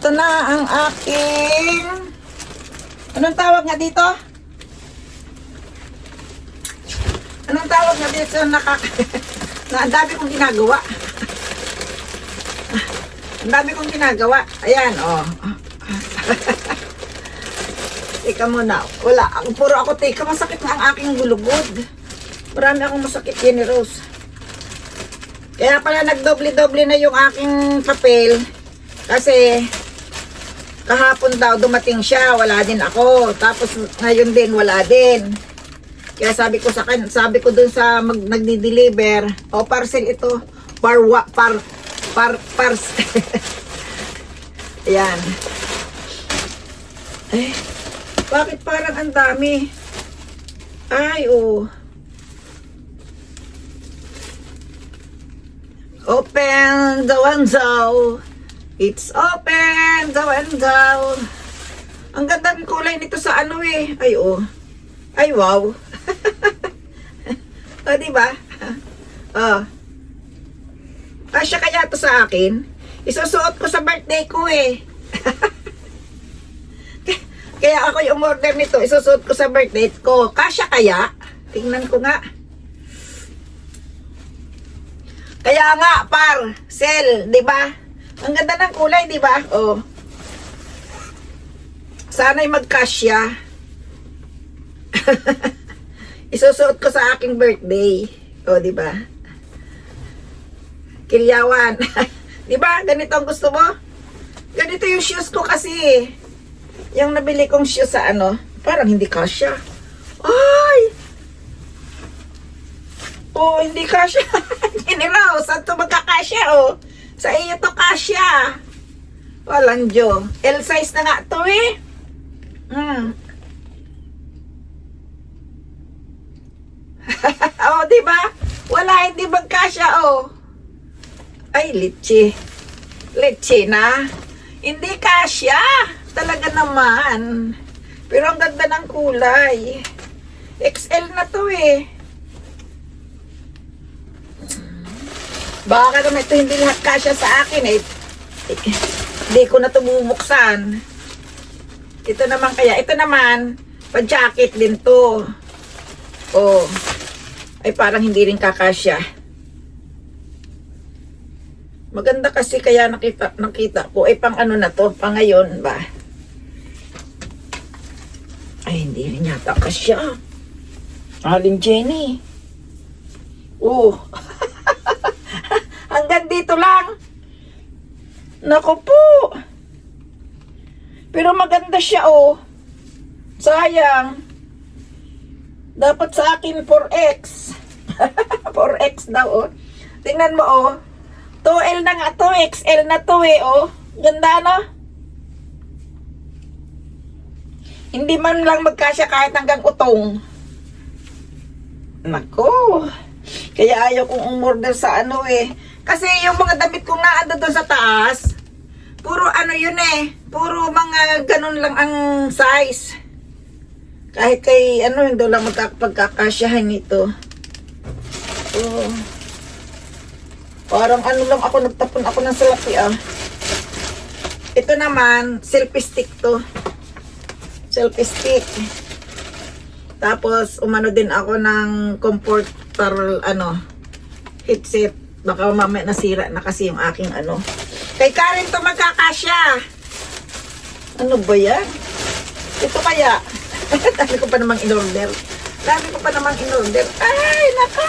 Ito na ang aking... Anong tawag nga dito? Anong tawag nga dito? Na ang dami kong ginagawa. Ang dami kong ginagawa. Ayan, oh. Teka muna. Wala. Puro ako teka. Masakit na ang aking gulugod. Marami akong masakit yan ni Rose. Kaya pala nagdoble-doble na yung aking papel. Kasi kahapon daw dumating siya. Wala din ako. Tapos ngayon din wala din. Kaya sabi ko dun sa nagdi-deliver, parcel ito. Ayan. Eh, bakit parang ang dami? Ay, oh. Open the window. It's open the window. Ang ganda ng kulay nito sa ano eh. Ay, oh. Ay, wow. O, diba? Oh. Kasya kaya to sa akin? Isusuot ko sa birthday ko eh. Kaya ako yung order nito. Isusuot ko sa birthday ko. Kasya kaya? Tingnan ko nga. Kaya nga, sell, diba? Ang ganda ng kulay, diba? Oh. Sana'y magkasya. Isusuot ko sa aking birthday. O, diba? Kilyawan. Diba? Ganito ang gusto mo? Ganito yung shoes ko kasi. Yung nabili kong shoes sa ano, parang hindi kasya. Ay! Oh, hindi kasya. Hindi raw. Saan to magkakasya, oh? Sa iyo to kasya. Walang Diyo. L size na nga to, eh. Oh, diba? Wala, hindi magkasya, oh. Ay, litchi. Litchi na. Hindi kasya. Talaga naman. Pero ang ganda ng kulay. XL na to, eh. Baka naman ito hindi lahat kasya sa akin, eh. Hindi ko na ito bubuksan. Ito naman kaya. Ito naman, pa-jacket din to. Oh. Ay, parang hindi rin kakasya. Maganda kasi kaya nakita ko. Ay, pang ano na to? Pang ngayon ba? Ay, hindi rin yata kasya. Aling Jenny. Oh. Hanggang dito lang. Naku po. Pero maganda siya, oh. Sayang. Dapat sa akin 4X. 4X daw, oh. Tingnan mo, oh. 2L na nga to, XL na to, eh, oh. Ganda, no? Hindi man lang magkasya kahit hanggang utong. Nako. Kaya ayaw kong umorder sa ano, eh. Kasi yung mga damit kong naando doon sa taas, puro ano yun, eh. Puro mga ganun lang ang size. Kahit kay ano, hindi lang magkakasyahan nito. Oh. Parang ano lang ako, nagtapon ako ng salapi, ah. Ito naman, selfie stick to. Selfie stick. Tapos, umano din ako ng comforter, ano, headset. Baka mamaya nasira na kasi yung aking ano. Kay Karen to magkakasya. Ano ba yan? Ito kaya. Dami ko pa namang in-order. Ay, nako!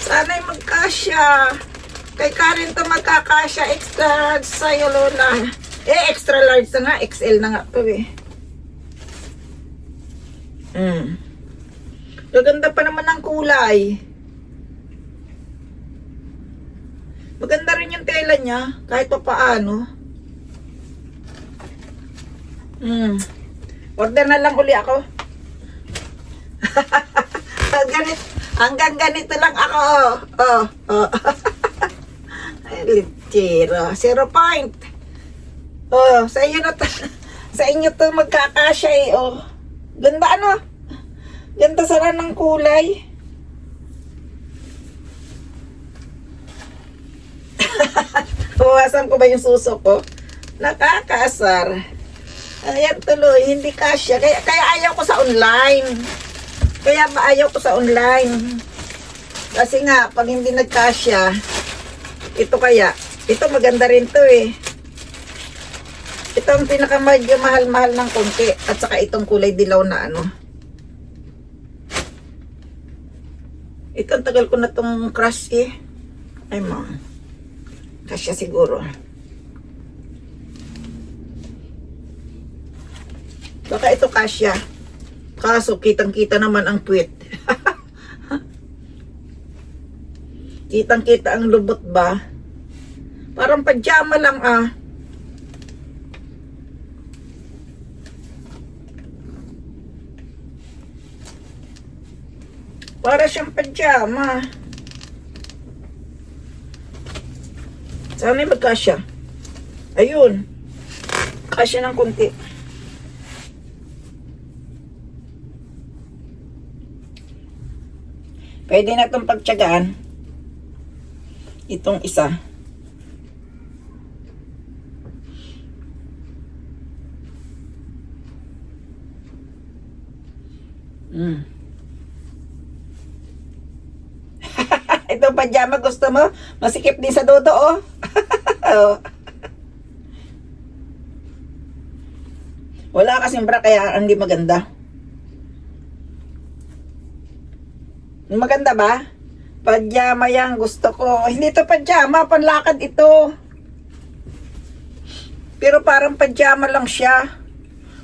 Sana'y magkasya. Kay Karen to magkakasya. Extra large sa'yo, Lola. Eh, extra large na nga. XL na nga to, eh. Maganda pa naman ang kulay. Maganda rin yung tela niya. Kahit pa paano. Order na lang uli ako. Hanggang ganito lang ako. Oh. Ay, litsiro. 0 point. Oh, sa inyo na sa inyo to magkakasya, eh. Oh. Ganda, ano? Ganda sana ng kulay. Bawasan ko ba yung suso ko? Nakakaasar. Ayan tuloy, hindi kasya. Kaya ayaw ko sa online. Kaya ayaw ko sa online. Kasi nga, pag hindi nagkasya, ito maganda rin to eh. Ito ang pinakamadyo mahal-mahal ng konti. At saka itong kulay dilaw na ano. Ito, ang tagal ko na tong crush eh. Ay mo. Kasya siguro. Baka ito kasya. Kaso, kitang-kita naman ang puwit. Kitang-kita ang lubot ba? Parang pajama lang ah. Para siyang pajama. Sana magkasya. Ayun. Kasya ng konti. Pwede na itong pagtyagaan. Itong isa. Itong pajama gusto mo? Masikip din sa dodo oh. Oh. Wala kasing bra kaya hindi maganda. Maganda ba? Pajama yan, gusto ko. Hindi to pajama, panlakad ito. Pero parang pajama lang siya.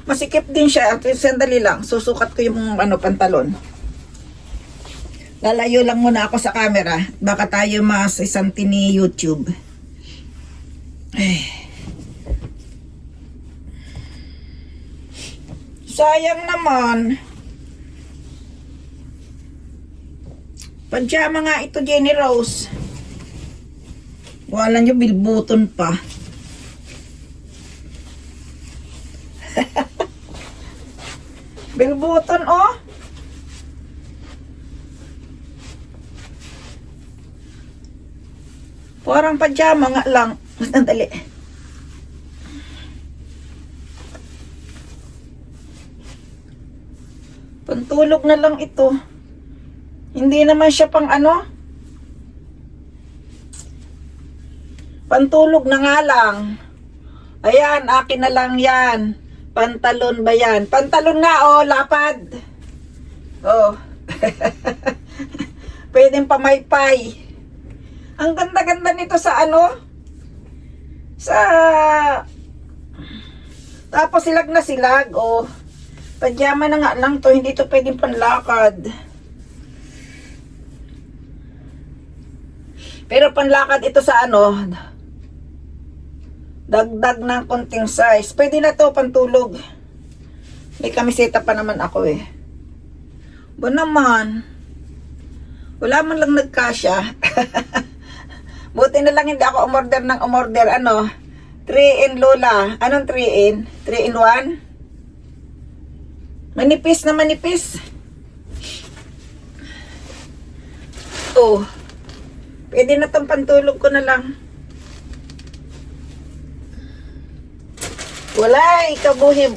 Masikip din siya. At sandali lang, susukat ko yung pantalon. Lalayo lang muna ako sa camera. Baka tayo masisanti ni YouTube. Ay. Sayang naman. Pajama nga ito, Jenny Rose. Wala nyo, bilbuton pa. Bilbuton, oh. Parang pajama nga lang. Sandali. Pantulog na lang ito. Hindi naman siya pang ano. Pantulog na nga lang. Ayan, akin na lang yan. Pantalon ba yan? Pantalon nga, oh, lapad. Oh. Pwedeng pamaypay. Ang ganda-ganda nito sa ano? Sa... Tapos silag na silag, oh. Pajama na nga lang to, hindi to pwedeng panlakad. Pero panlakad ito sa ano, dagdag ng konting size. Pwede na to pantulog. May kamiseta pa naman ako eh. Ba naman, wala man lang nagkasya. Buti na lang hindi ako umorder ng umorder. Ano, 3 in Lola. Anong 3 in? 3 in 1? Manipis na manipis. Oh. Pwede na itong pantulog ko na lang. Wala,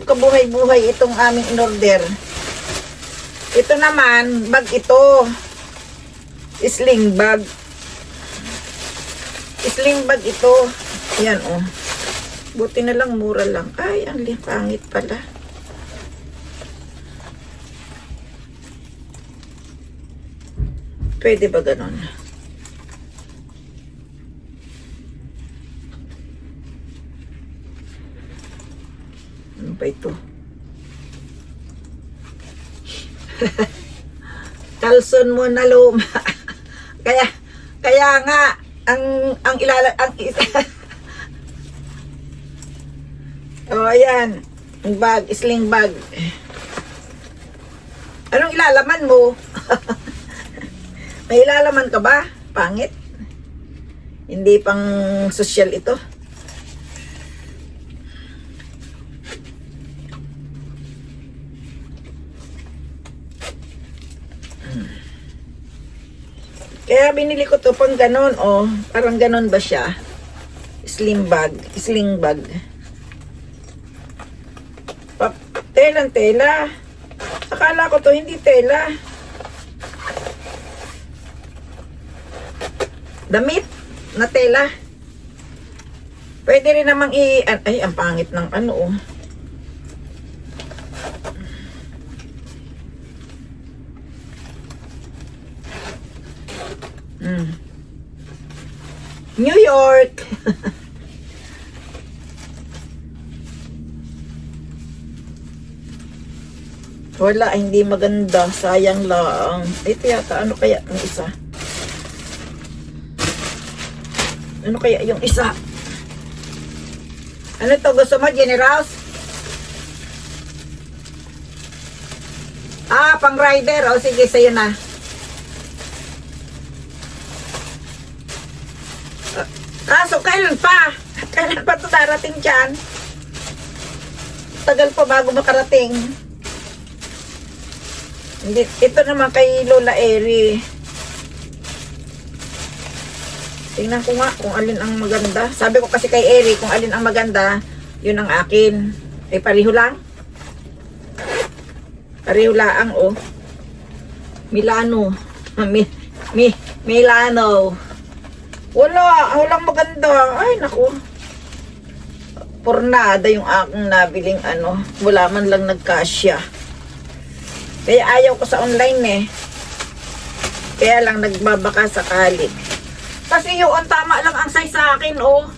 kabuhay-buhay itong aming in-order. Ito naman, bag ito. Sling bag. Sling bag ito. Yan, oh. Buti na lang, mura lang. Ay, ang pangit pala. Pwede ba ganon? Ano ba ito? Kalson mo na luma. kaya nga ang oh, ayan. Ang bag, sling bag. Anong ilalaman mo? May ilalaman ka ba? Pangit. Hindi pang social ito. Kaya binili ko to pang ganon, oh. Parang ganon ba siya? Sling bag. Tela. Akala ko to hindi tela. Damit na tela. Pwede rin namang ay, ang pangit ng ano, oh. New York. Wala, hindi maganda. Sayang lang. Ito yata, ano kaya yung isa? Ano kaya yung isa? Ano to? Gusto mo, Generals? Pang rider. O, sige, sa'yo na. Kaso, kailan pa? Kailan pa ito darating dyan? Tagal pa bago makarating. Hindi, ito naman kay Lola Eri. Tingnan ko nga kung alin ang maganda. Sabi ko kasi kay Eri, kung alin ang maganda, yun ang akin. Ay, pareho lang. Pareho lang, oh. Milano. Milano. Walang maganda. Ay, naku. Pornada yung aking nabiling ano. Wala man lang nagkasya. Kaya ayaw ko sa online eh. Kaya lang nagbabaka sakali. Kasi yung tama lang ang size sa akin, oh.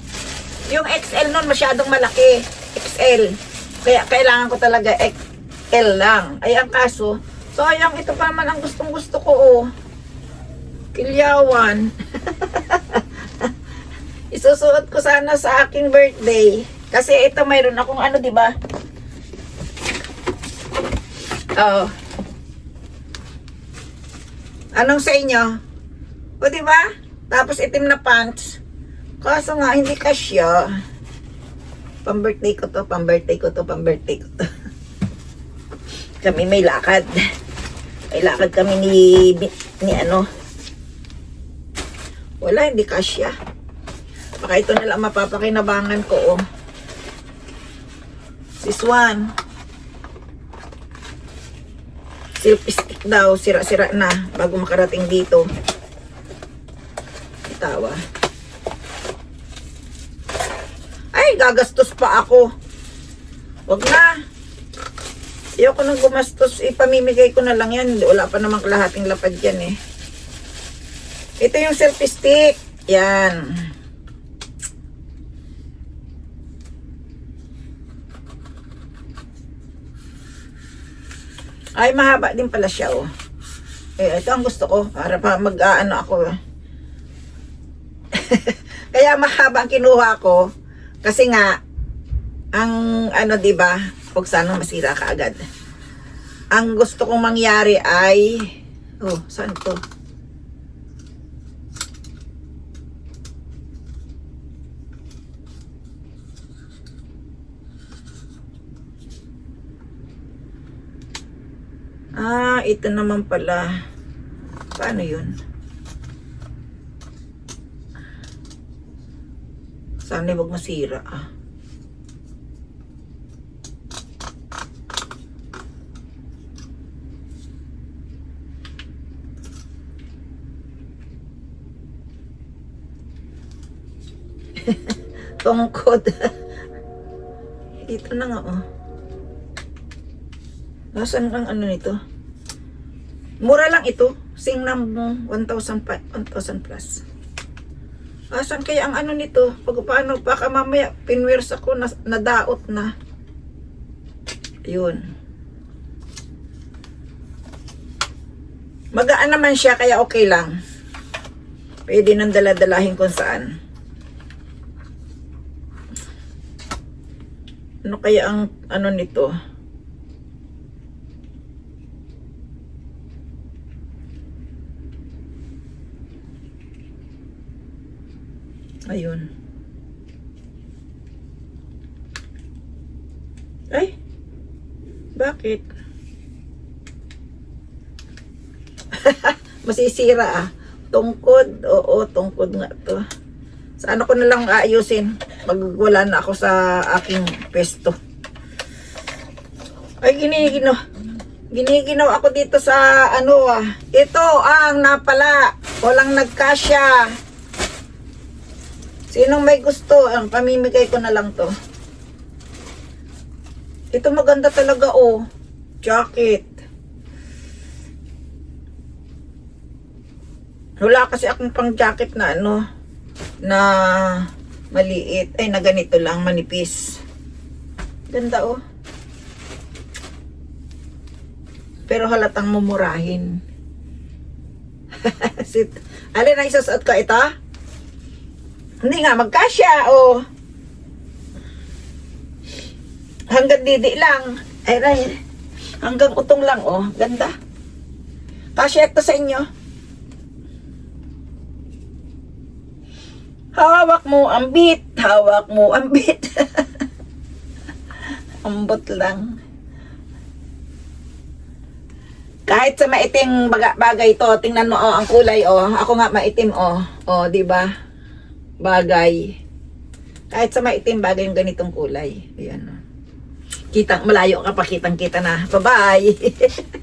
Yung XL nun masyadong malaki. XL. Kaya kailangan ko talaga XL lang. Ay, ang kaso, sayang ito pa naman ang gustong gusto ko, oh. Kilyawan. Isusuot ko sana sa aking birthday. Kasi ito mayroon akong ano, di ba? Oh. Anong sa inyo? O, di ba? Tapos itim na pants. Kaso nga, hindi kasya. Pang-birthday ko to. Kami may lakad. May lakad kami ni ano. Wala, hindi kasya. Baka ito na lang mapapakinabangan ko, oh. This one. Selfie stick daw. Sira-sira na bago makarating dito. Itawa. Ay, gagastos pa ako. Wag na. Ayoko nang gumastos. Ipamimigay ko na lang yan. Wala pa namang kalahating lapad yan eh. Ito yung selfie stick. Yan. Ay, mahaba din pala siya, oh. Eh, ito ang gusto ko. Para pa mag-ano ako. Kaya mahaba ang kinuha ko. Kasi nga, ang ano, diba? Huwag sanang masira ka agad. Ang gusto kong mangyari ay... Oh, saan to? Ito naman pala. Paano yun? Sana wag masira, Tungkod. Ito na nga, oh. Nasaan ang ano nito? Mura lang ito. Sing ng 1,000 plus. Asan kaya ang ano nito? Pag paano, baka mamaya pinwears ako, nadaot na. Ayun. Magaan naman siya, kaya okay lang. Pwede nang daladalahin kung saan. Ano kaya ang ano nito? Ayun. Ay, bakit? Masisira, Tungkod. Oo, tungkod nga to. Sa ano ko na lang aayusin pag wala na ako sa aking pwesto. Ay, giniginaw ako dito sa ano Ito ang napala. Walang nagkasya. Sinong may gusto, ang pamimigay ko na lang to. Ito maganda talaga jacket. Wala kasi akong pang jacket na na maliit. Ay, na ganito lang, manipis. Ganda pero halatang mumurahin. Alin ang isasuot ko? Ito? Hindi nga, magkasya, hanggang didi lang. Ay, hanggang utong lang, ganda. Kasya ito sa inyo. Hawak mo ang bit. Hawak mo ang bit. Ambot lang. Kahit sa maitim bagay to, tingnan mo ang kulay Ako nga maitim di ba? Bagay. Kahit sa maitim bagay yung ganitong kulay. Ayan Malayo ka pa, kitang-kita na. Bye-bye.